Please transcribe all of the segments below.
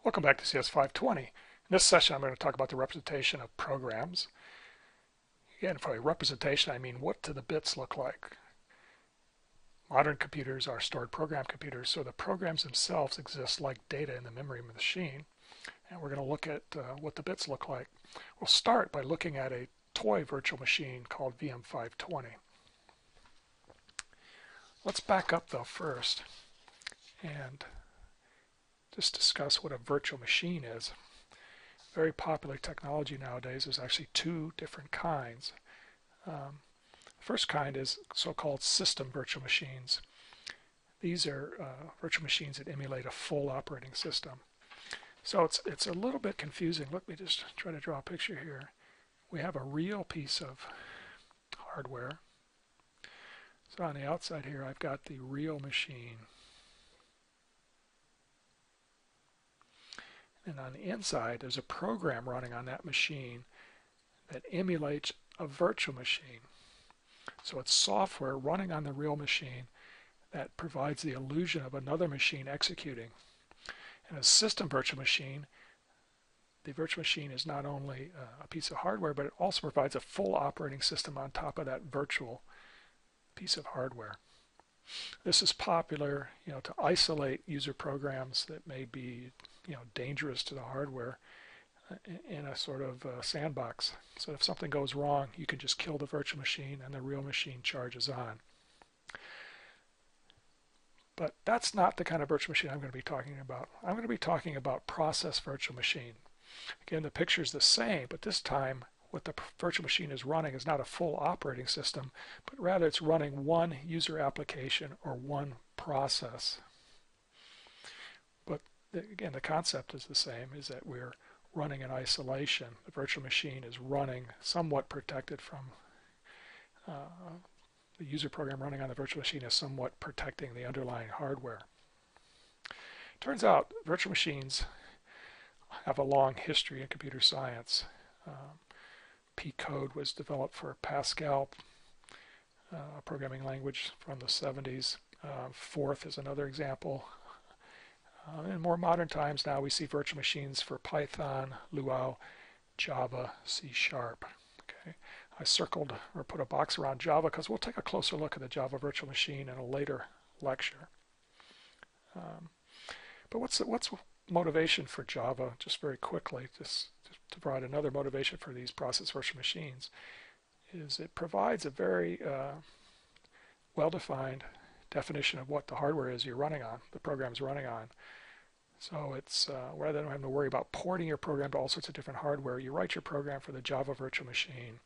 Welcome back to CS520. In this session, I'm going to talk about the representation of programs. Again, for a representation, I mean what do the bits look like? Modern computers are stored program computers, so the programs themselves exist like data in the memory of the machine. And we're going to look at what the bits look like. We'll start by looking at a toy virtual machine called vm520. Let's back up though first and just discuss what a virtual machine is. Very popular technology nowadays. There's actually two different kinds. First kind is so-called system virtual machines. These are virtual machines that emulate a full operating system. So it's a little bit confusing. Let me just try to draw a picture here. We have a real piece of hardware. So on the outside here, I've got the real machine. And on the inside, there's a program running on that machine that emulates a virtual machine. So it's software running on the real machine that provides the illusion of another machine executing. In a system virtual machine, the virtual machine is not only a piece of hardware, but it also provides a full operating system on top of that virtual piece of hardware. This is popular, to isolate user programs that may be, dangerous to the hardware in a sort of sandbox. So if something goes wrong, you can just kill the virtual machine and the real machine charges on. But that's not the kind of virtual machine I'm going to be talking about. I'm going to be talking about process virtual machine. Again, the picture is the same, but this time what the virtual machine is running is not a full operating system, but rather it's running one user application or one process. But again, the concept is the same, is that we're running in isolation. The virtual machine is running somewhat protected from the user program running on the virtual machine is somewhat protecting the underlying hardware. Turns out virtual machines have a long history in computer science. P code was developed for Pascal, a programming language from the 70s. Forth is another example. In more modern times now, we see virtual machines for Python, Luau, Java, C#. Okay. I circled or put a box around Java because we'll take a closer look at the Java virtual machine in a later lecture. But what's motivation for Java? Just very quickly, just to provide another motivation for these process virtual machines, is it provides a very well-defined definition of what the hardware is you're running on, the program's running on. So it's rather than having to worry about porting your program to all sorts of different hardware, you write your program for the Java virtual machine,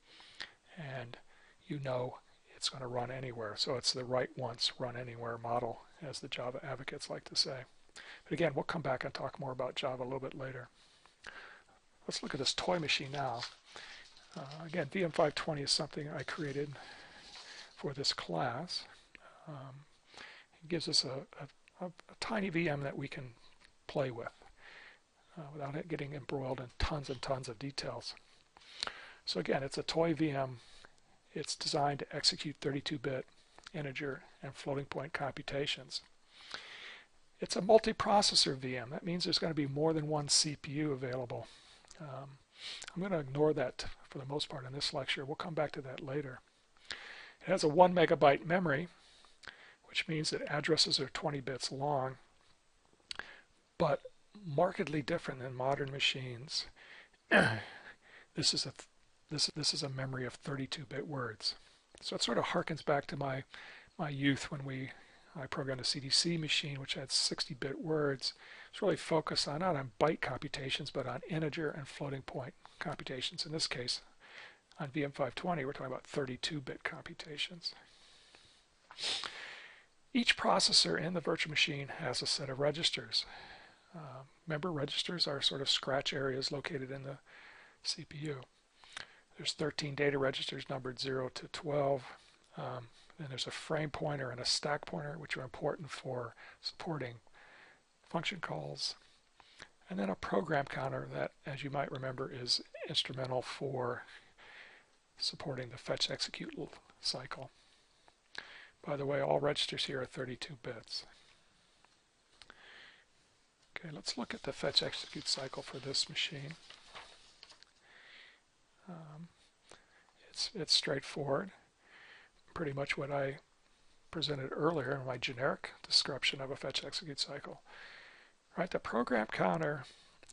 and you know it's going to run anywhere. So it's the write once, run anywhere model, as the Java advocates like to say. But again, we'll come back and talk more about Java a little bit later. Let's look at this toy machine now. Again, vm520 is something I created for this class. It gives us a tiny VM that we can play with without it getting embroiled in tons and tons of details. So again, it's a toy VM. It's designed to execute 32-bit integer and floating point computations. It's a multiprocessor VM. That means there's going to be more than one CPU available. I'm going to ignore that for the most part in this lecture. We'll come back to that later. It has a 1 megabyte memory, which means that addresses are 20 bits long, but markedly different than modern machines. This is a memory of 32-bit words. So it sort of harkens back to my youth when I programmed a CDC machine which had 60-bit words. It's really focused on not on byte computations but on integer and floating point computations. In this case, on vm520, we're talking about 32-bit computations. Each processor in the virtual machine has a set of registers. Remember, registers are sort of scratch areas located in the CPU. There's 13 data registers numbered 0 to 12. Then there's a frame pointer and a stack pointer, which are important for supporting function calls. And then a program counter that, as you might remember, is instrumental for supporting the fetch execute cycle. By the way, all registers here are 32 bits. Okay, let's look at the fetch execute cycle for this machine. It's straightforward, pretty much what I presented earlier in my generic description of a fetch execute cycle. Right, the program counter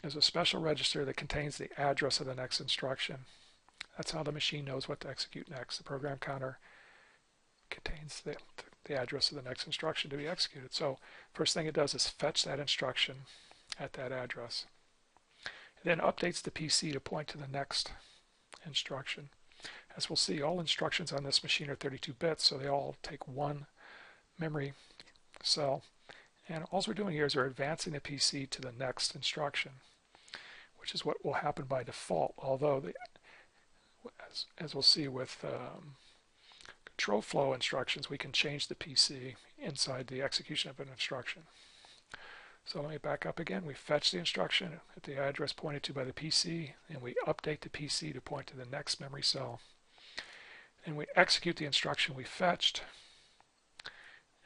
is a special register that contains the address of the next instruction. That's how the machine knows what to execute next. The program counter contains the address of the next instruction to be executed. So first thing it does is fetch that instruction at that address. It then updates the PC to point to the next instruction. As we'll see, all instructions on this machine are 32 bits, so they all take one memory cell. And all we're doing here is we're advancing the PC to the next instruction, which is what will happen by default, although as we'll see with control flow instructions, we can change the PC inside the execution of an instruction. So let me back up again. We fetch the instruction at the address pointed to by the PC, and we update the PC to point to the next memory cell. And we execute the instruction we fetched,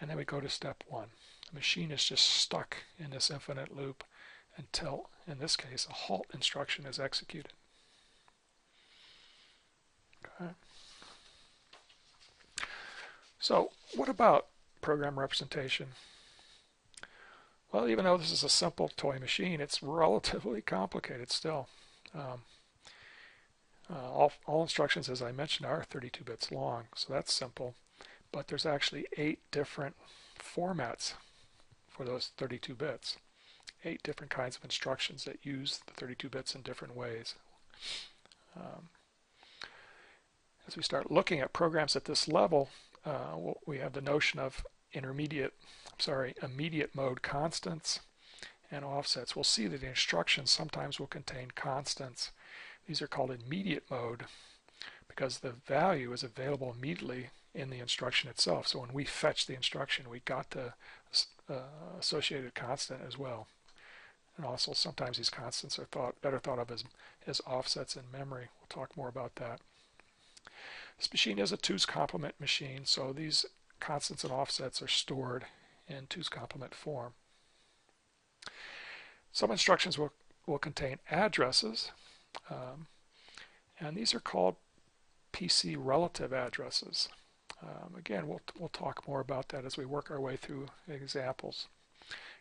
and then we go to step 1. The machine is just stuck in this infinite loop until, in this case, a halt instruction is executed. Okay. So what about program representation? Well, even though this is a simple toy machine, it's relatively complicated still. All instructions, as I mentioned, are 32 bits long, so that's simple. But there's actually 8 different formats for those 32 bits. 8 different kinds of instructions that use the 32 bits in different ways. As we start looking at programs at this level, we have the notion of immediate mode constants and offsets. We'll see that the instructions sometimes will contain constants. These are called immediate mode because the value is available immediately in the instruction itself. So when we fetch the instruction, we got the associated constant as well. And also sometimes these constants are better thought of as offsets in memory. We'll talk more about that. This machine is a 2's complement machine, so these constants and offsets are stored in 2's complement form. Some instructions will contain addresses, and these are called PC relative addresses. Again, we'll talk more about that as we work our way through examples.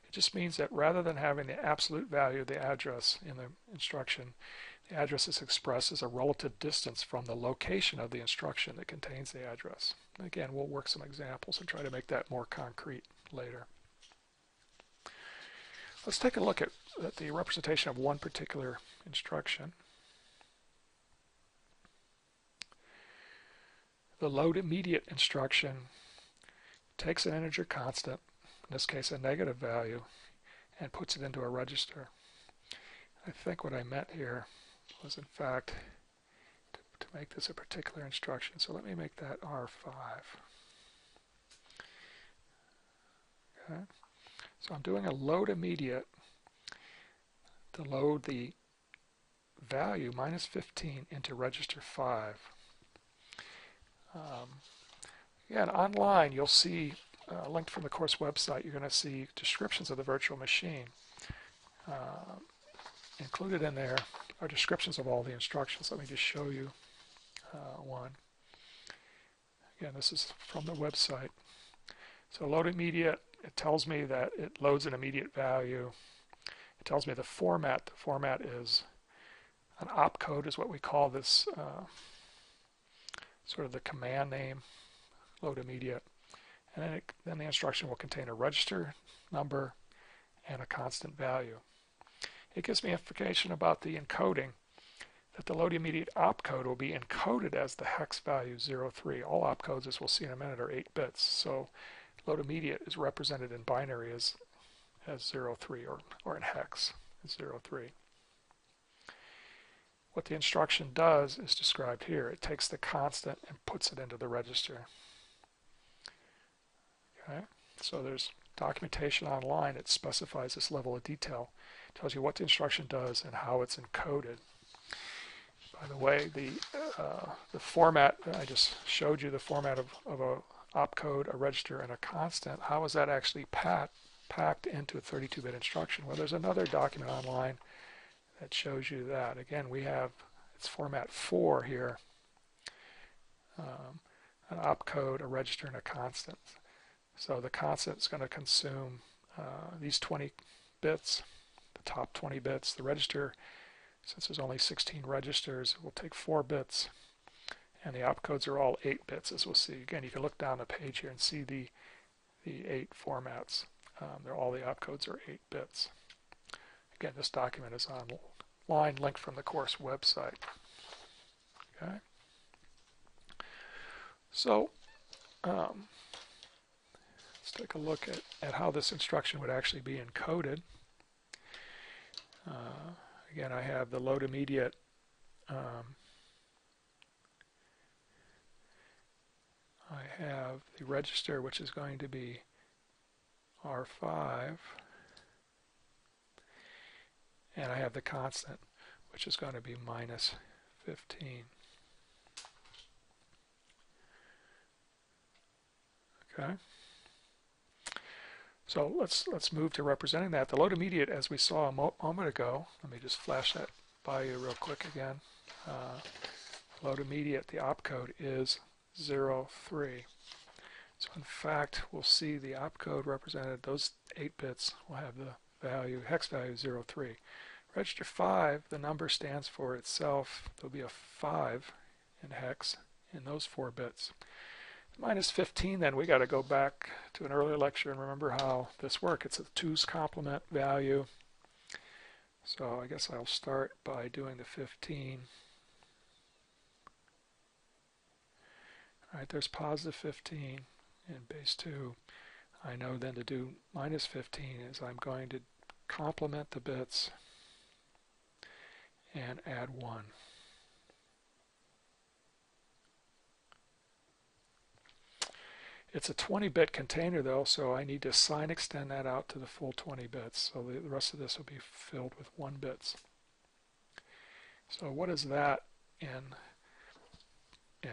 It just means that rather than having the absolute value of the address in the instruction, the address is expressed as a relative distance from the location of the instruction that contains the address. Again, we'll work some examples and try to make that more concrete later. Let's take a look at the representation of one particular instruction. The load immediate instruction takes an integer constant, in this case a negative value, and puts it into a register. I think what I meant here was in fact to make this a particular instruction. So let me make that R5. Okay. So I'm doing a load immediate to load the value minus 15 into register 5. Again, online you'll see linked from the course website, you're going to see descriptions of the virtual machine. Included in there are descriptions of all the instructions. Let me just show you one. Again, this is from the website. So load immediate, it tells me that it loads an immediate value. It tells me the format. The format is an opcode is what we call this, sort of the command name, load immediate. And then the instruction will contain a register number and a constant value. It gives me information about the encoding, that the load immediate opcode will be encoded as the hex value 03. All opcodes, as we'll see in a minute, are 8 bits. So load immediate is represented in binary as 03 or in hex as 03. What the instruction does is described here. It takes the constant and puts it into the register. Okay, so there's documentation online that specifies this level of detail. It tells you what the instruction does and how it's encoded. By the way, the format, I just showed you the format of a opcode, a register, and a constant. How is that actually packed into a 32-bit instruction. Well, there's another document online that shows you that. Again, we have it's format 4 here, an opcode, a register, and a constant. So the constant is going to consume these 20 bits, the top 20 bits. The register, since there's only 16 registers, will take 4 bits. And the opcodes are all 8 bits, as we'll see. Again, you can look down the page here and see the 8 formats. All the opcodes are 8 bits. Again, this document is online, linked from the course website. Okay. So let's take a look at how this instruction would actually be encoded. Again, I have the load immediate I have the register, which is going to be R5, and I have the constant, which is going to be minus 15. Okay. So let's move to representing that. The load immediate, as we saw a moment ago, let me just flash that by you real quick again. Load immediate, the opcode is 03. So in fact, we'll see the opcode represented, those 8 bits will have the value, hex value 03. Register 5, the number stands for itself. There'll be a 5 in hex in those 4 bits. Minus 15, then we got to go back to an earlier lecture and remember how this works. It's a 2's complement value. So I guess I'll start by doing the 15. All right, there's positive 15 in base 2. I know then to do minus 15 is I'm going to complement the bits and add 1. It's a 20-bit container though, so I need to sign extend that out to the full 20 bits. So the rest of this will be filled with 1 bits. So what is that in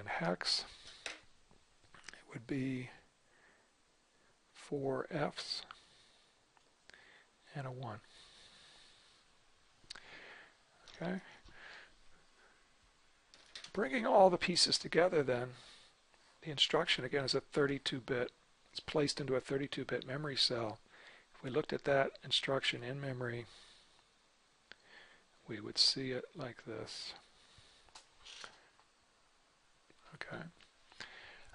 hex? It would be 4 F's and a 1. Okay. Bringing all the pieces together then, the instruction again is a 32-bit. It's placed into a 32-bit memory cell. If we looked at that instruction in memory, we would see it like this. Okay.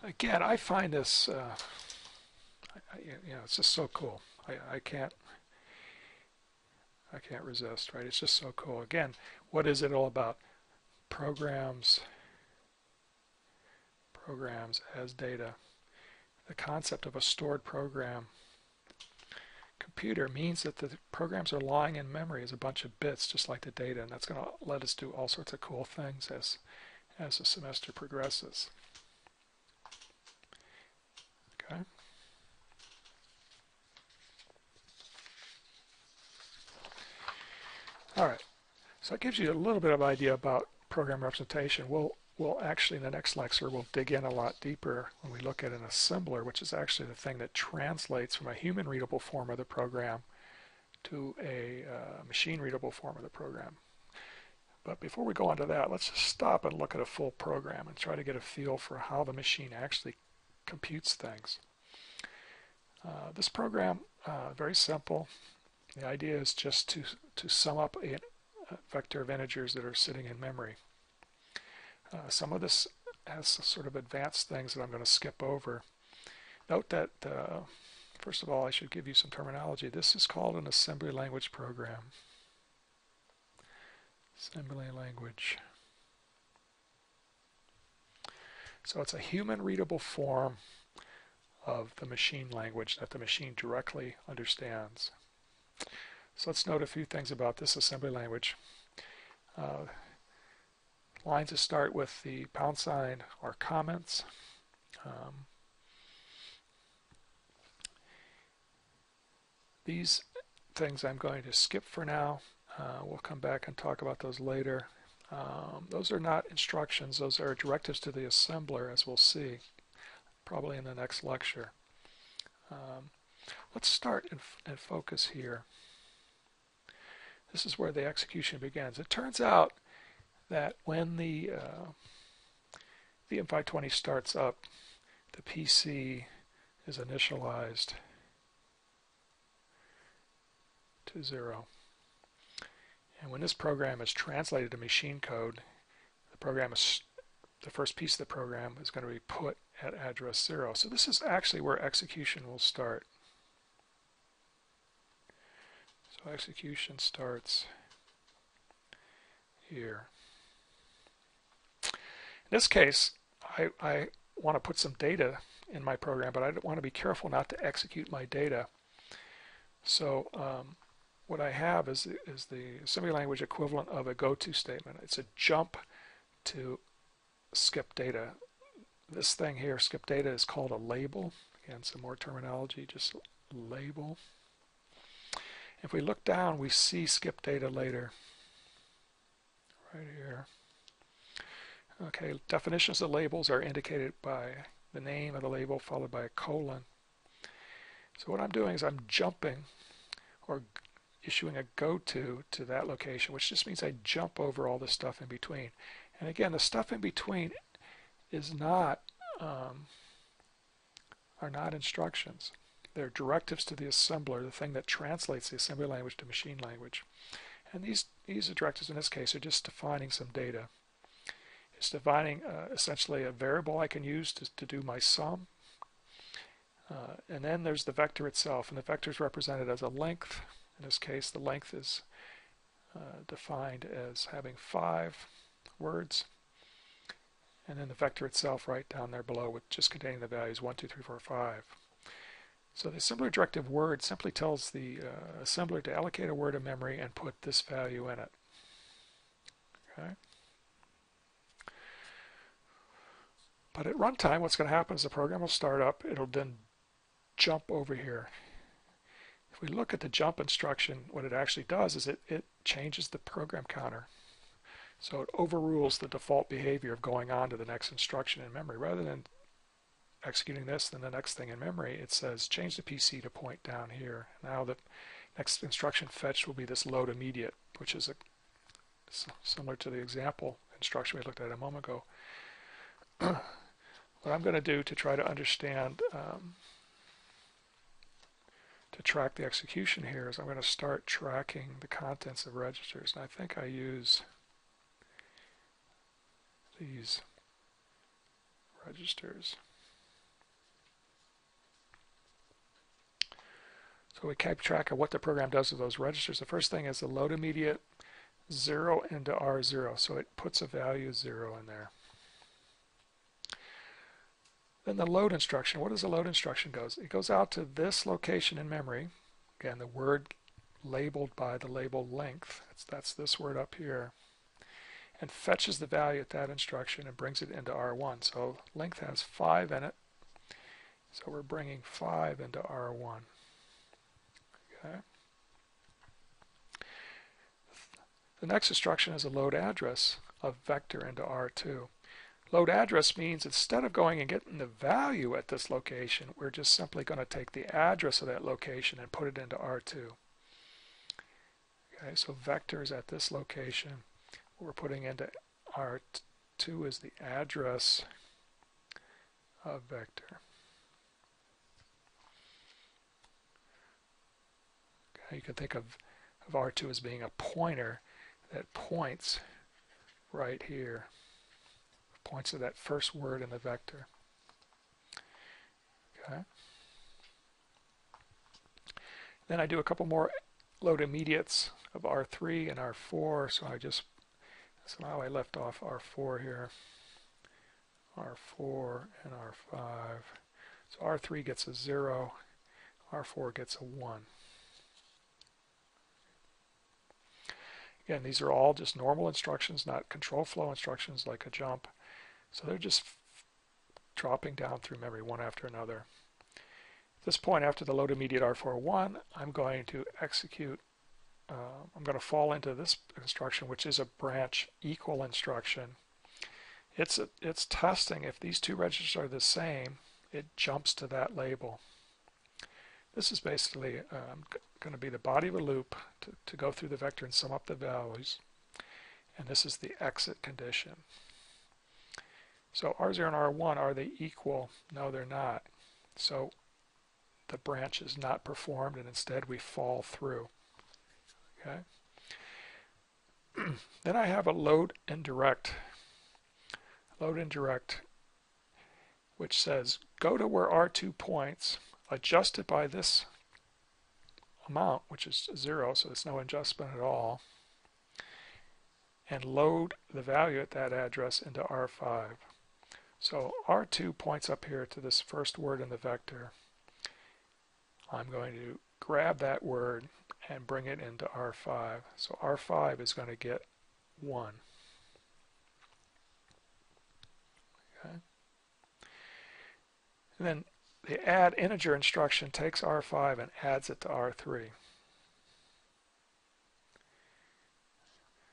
Again, I find this, it's just so cool. I can't resist, right? It's just so cool. Again, what is it all about? Programs as data. The concept of a stored program computer means that the programs are lying in memory as a bunch of bits, just like the data, and that's going to let us do all sorts of cool things as the semester progresses. Okay. All right. So it gives you a little bit of idea about program representation. We'll actually, in the next lecture, we'll dig in a lot deeper when we look at an assembler, which is actually the thing that translates from a human-readable form of the program to a machine-readable form of the program. But before we go on to that, let's just stop and look at a full program and try to get a feel for how the machine actually computes things. This program, very simple. The idea is just to sum up a vector of integers that are sitting in memory. Some of this has sort of advanced things that I'm going to skip over. Note that, first of all, I should give you some terminology. This is called an assembly language program. Assembly language. So it's a human-readable form of the machine language that the machine directly understands. So let's note a few things about this assembly language. Lines that start with the pound sign are comments. These things I'm going to skip for now. We'll come back and talk about those later. Those are not instructions. Those are directives to the assembler, as we'll see, probably in the next lecture. Let's start and focus here. This is where the execution begins. It turns out that when the vm520 starts up, the PC is initialized to 0. And when this program is translated to machine code, the first piece of the program is going to be put at address 0. So this is actually where execution will start. So execution starts here. In this case, I want to put some data in my program, but I want to be careful not to execute my data. So what I have is the assembly language equivalent of a goto statement. It's a jump to skip data. This thing here, skip data, is called a label. Again, some more terminology, just label. If we look down, we see skip data later, right here. Okay, definitions of labels are indicated by the name of the label followed by a colon. So what I'm doing is I'm jumping or issuing a goto to that location, which just means I jump over all the stuff in between. And again, the stuff in between is not are not instructions. They're directives to the assembler, the thing that translates the assembly language to machine language. And these directives in this case are just defining some data. It's defining essentially a variable I can use to do my sum. And then there's the vector itself, and the vector is represented as a length. In this case, the length is defined as having 5 words. And then the vector itself right down there below with just containing the values 1, 2, 3, 4, 5. So the assembler directive word simply tells the assembler to allocate a word of memory and put this value in it. Okay. But at runtime, what's going to happen is the program will start up. It'll then jump over here. If we look at the jump instruction, what it actually does is it changes the program counter. So it overrules the default behavior of going on to the next instruction in memory. Rather than executing this, then the next thing in memory, it says change the PC to point down here. Now the next instruction fetched will be this load immediate, which is similar to the example instruction we looked at a moment ago. What I'm going to do to try to understand, to track the execution here is I'm going to start tracking the contents of registers. And I think I use these registers. So we keep track of what the program does with those registers. The first thing is the load immediate 0 into R0. So it puts a value 0 in there. Then the load instruction. What does the load instruction go? It goes out to this location in memory. Again, the word labeled by the label length. That's this word up here. And fetches the value at that instruction and brings it into R1. So length has 5 in it. So we're bringing 5 into R1. Okay. The next instruction is a load address of vector into R2. Load address means instead of going and getting the value at this location, we're just simply going to take the address of that location and put it into R2. Okay, so vector is at this location. What we're putting into R2 is the address of vector. Okay, you can think of R2 as being a pointer that points right here. Points to that first word in the vector. Okay. Then I do a couple more load immediates of R3 and R4. So now I left off R4 here. R4 and R5. So R3 gets a 0. R4 gets a 1. Again, these are all just normal instructions, not control flow instructions like a jump. So they're just dropping down through memory one after another. At this point, after the load immediate R41, I'm going to execute, I'm going to fall into this instruction, which is a branch equal instruction. It's testing if these two registers are the same, it jumps to that label. This is basically going to be the body of a loop to go through the vector and sum up the values. And this is the exit condition. So R0 and R1, are they equal? No, they're not. So the branch is not performed, and instead we fall through. Okay. Then I have a load indirect, which says go to where R2 points, adjust it by this amount, which is 0, so there's no adjustment at all, and load the value at that address into R5. So R2 points up here to this first word in the vector. I'm going to grab that word and bring it into R5. So R5 is going to get 1. Okay. And then the add integer instruction takes R5 and adds it to R3.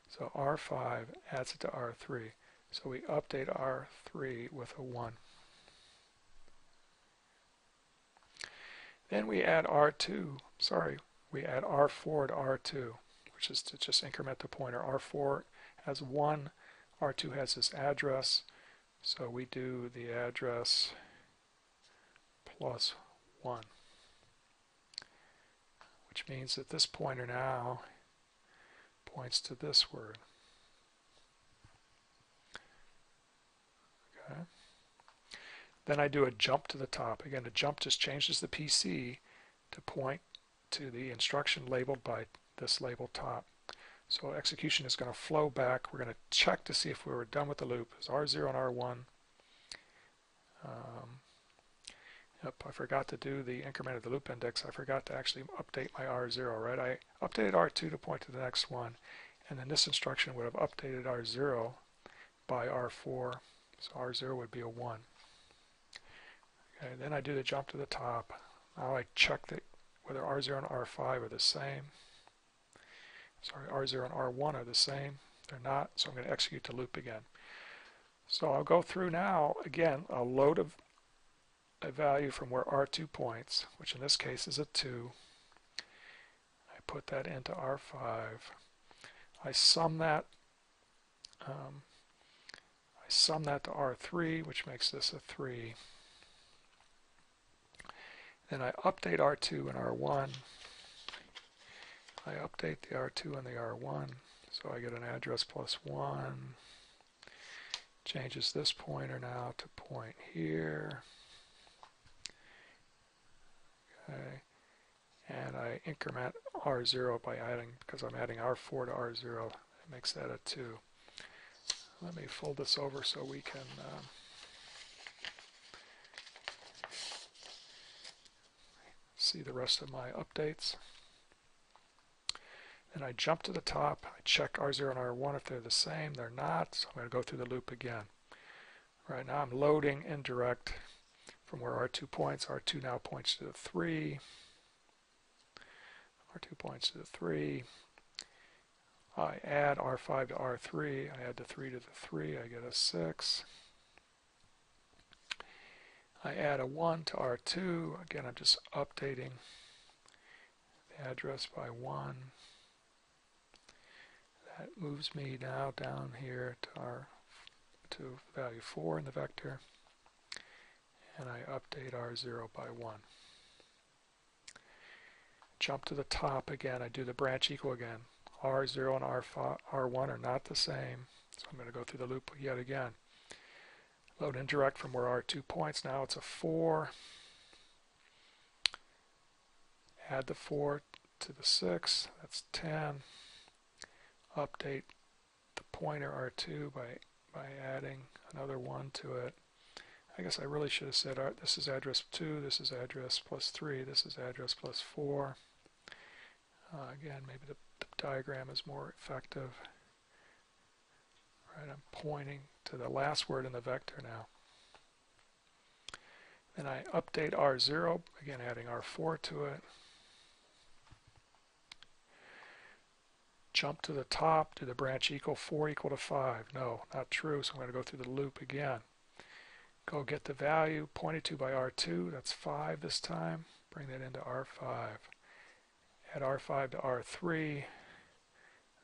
So R5 adds it to R3. So we update R3 with a 1. Then we add we add R4 to R2, which is to just increment the pointer. R4 has 1, R2 has this address, so we do the address plus 1, which means that this pointer now points to this word. Okay. Then I do a jump to the top. Again, the jump just changes the PC to point to the instruction labeled by this label top. So execution is going to flow back. We're going to check to see if we were done with the loop. It's R0 and R1. Yep, I forgot to do the increment of the loop index. I forgot to actually update my R0, right? I updated R2 to point to the next one, and then this instruction would have updated R0 by R4, so R0 would be a 1. Okay, then I do the jump to the top. Now I check whether R0 and R5 are the same. Sorry, R0 and R1 are the same. They're not, so I'm going to execute the loop again. So I'll go through now, again, a load of a value from where R2 points, which in this case is a 2. I put that into R5. I sum that to R3, which makes this a 3. Then I update R2 and R1. I update the R2 and the R1, so I get an address plus 1. Changes this pointer now to point here. Okay. And I increment R0 by adding, because I'm adding R4 to R0, it makes that a 2. Let me fold this over so we can see the rest of my updates. Then I jump to the top, I check R0 and R1 if they're the same. They're not, so I'm going to go through the loop again. Right now I'm loading indirect from where R2 points. R2 now points to the 3. R2 points to the 3. I add R5 to R3. I add the 3 to the 3. I get a 6. I add a 1 to R2. Again, I'm just updating the address by 1. That moves me now down here to value 4 in the vector. And I update R0 by 1. Jump to the top again. I do the branch equal again. R0 and R1 are not the same, so I'm going to go through the loop yet again. Load indirect from where R2 points. Now it's a 4. Add the 4 to the 6. That's 10. Update the pointer R2 by adding another 1 to it. I guess I really should have said this is address 2, this is address plus 3, this is address plus 4. Again, maybe the diagram is more effective. Right, I'm pointing to the last word in the vector now. Then I update R0, again adding R4 to it. Jump to the top, do the branch equal, 4 equal to 5. No, not true, so I'm going to go through the loop again. Go get the value pointed to by R2, that's 5 this time. bring that into R5. Add R5 to R3,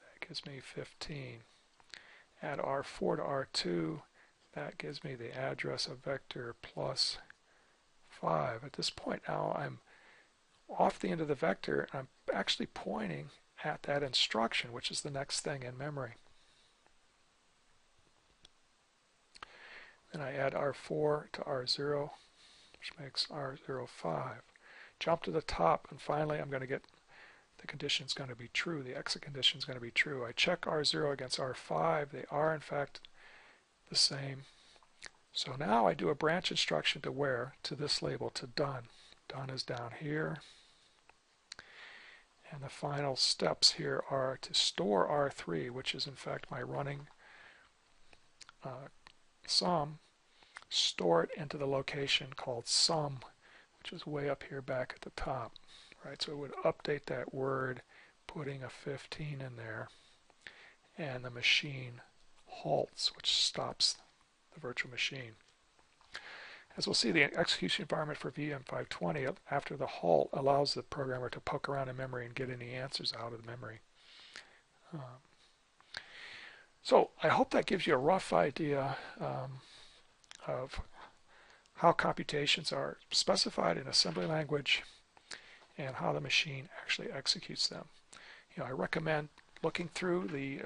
that gives me 15. Add R4 to R2, that gives me the address of vector plus 5. At this point now I'm off the end of the vector, and I'm actually pointing at that instruction, which is the next thing in memory. Then I add R4 to R0, which makes R0 5. Jump to the top, and finally I'm going to get the condition is going to be true. The exit condition is going to be true. I check R0 against R5. They are in fact the same. So now I do a branch instruction to where? To this label, to done. Done is down here. And the final steps here are to store R3, which is in fact my running sum, store it into the location called sum, which is way up here back at the top. Right, so it would update that word, putting a 15 in there, and the machine halts, which stops the virtual machine. As we'll see, the execution environment for vm520 after the halt allows the programmer to poke around in memory and get any answers out of the memory. So I hope that gives you a rough idea of how computations are specified in assembly language and how the machine actually executes them. I recommend looking through the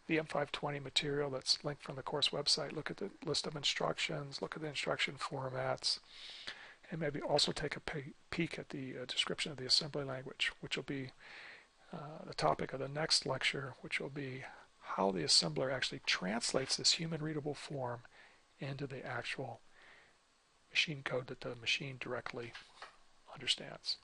vm520 material that's linked from the course website. Look at the list of instructions, look at the instruction formats, and maybe also take a peek at the description of the assembly language, which will be the topic of the next lecture, which will be how the assembler actually translates this human readable form into the actual machine code that the machine directly understands.